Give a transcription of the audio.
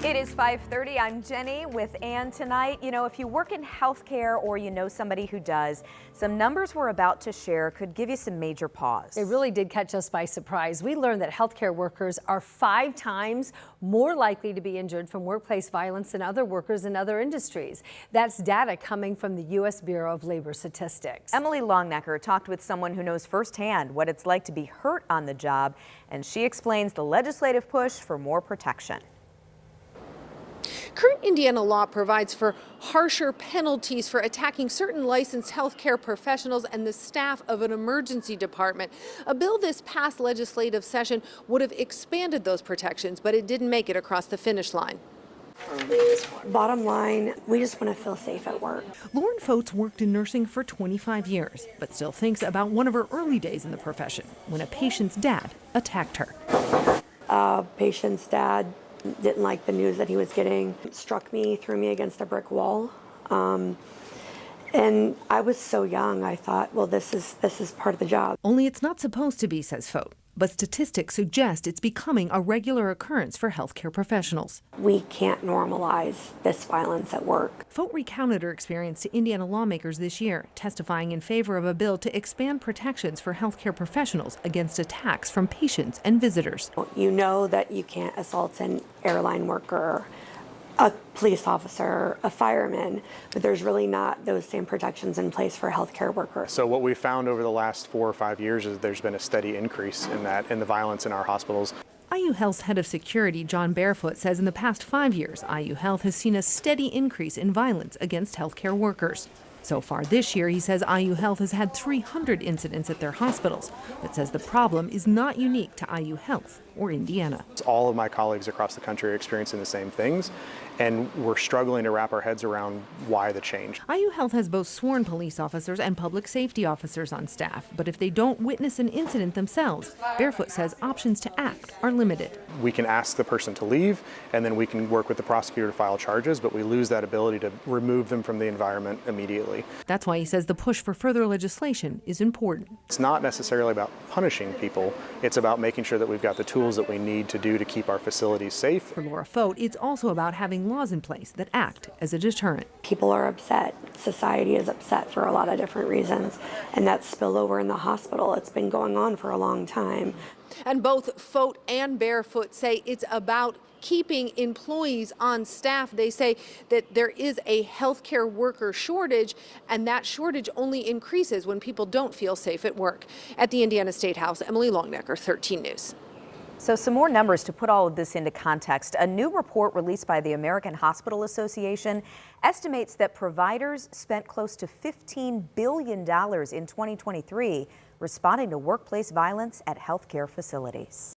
It is 5:30. I'm Jenny with Ann tonight. You know, if you work in healthcare or you know somebody who does, some numbers we're about to share could give you some major pause. It really did catch us by surprise. We learned that healthcare workers are 5 times more likely to be injured from workplace violence than other workers in other industries. That's data coming from the U.S. Bureau of Labor Statistics. Emily Longnecker talked with someone who knows firsthand what it's like to be hurt on the job, and she explains the legislative push for more protection. Current Indiana law provides for harsher penalties for attacking certain licensed healthcare professionals and the staff of an emergency department. A bill this past legislative session would have expanded those protections, but it didn't make it across the finish line. Bottom line, we just want to feel safe at work. Lauren Fogt worked in nursing for 25 years, but still thinks about one of her early days in the profession when a patient's dad attacked her. Patient's dad didn't like the news that he was getting, struck me, threw me against a brick wall. And I was so young, I thought, well, this is part of the job. Only it's not supposed to be, says Fogt. But statistics suggest it's becoming a regular occurrence for healthcare professionals. We can't normalize this violence at work. Fogt recounted her experience to Indiana lawmakers this year, testifying in favor of a bill to expand protections for healthcare professionals against attacks from patients and visitors. You know that you can't assault an airline worker, a police officer, a fireman, but there's really not those same protections in place for healthcare workers. So what we've found over the last 4 or 5 years is there's been a steady increase in the violence in our hospitals. IU Health's head of security, John Barefoot, says in the past 5 years, IU Health has seen a steady increase in violence against healthcare workers. So far this year, he says IU Health has had 300 incidents at their hospitals, but says the problem is not unique to IU Health or Indiana. All of my colleagues across the country are experiencing the same things, and we're struggling to wrap our heads around why the change. IU Health has both sworn police officers and public safety officers on staff, but if they don't witness an incident themselves, Barefoot says options to act are limited. We can ask the person to leave, and then we can work with the prosecutor to file charges, but we lose that ability to remove them from the environment immediately. That's why he says the push for further legislation is important. It's not necessarily about punishing people, it's about making sure that we've got the tools that we need to do to keep our facilities safe. For Laura Fogt, it's also about having laws in place that act as a deterrent. People are upset. Society is upset for a lot of different reasons, and that's spillover in the hospital. It's been going on for a long time. And both Fogt and Barefoot say it's about keeping employees on staff. They say that there is a healthcare worker shortage, and that shortage only increases when people don't feel safe at work. At the Indiana State House, Emily Longnecker, 13 News. So some more numbers to put all of this into context. A new report released by the American Hospital Association estimates that providers spent close to $15 billion in 2023 responding to workplace violence at healthcare facilities.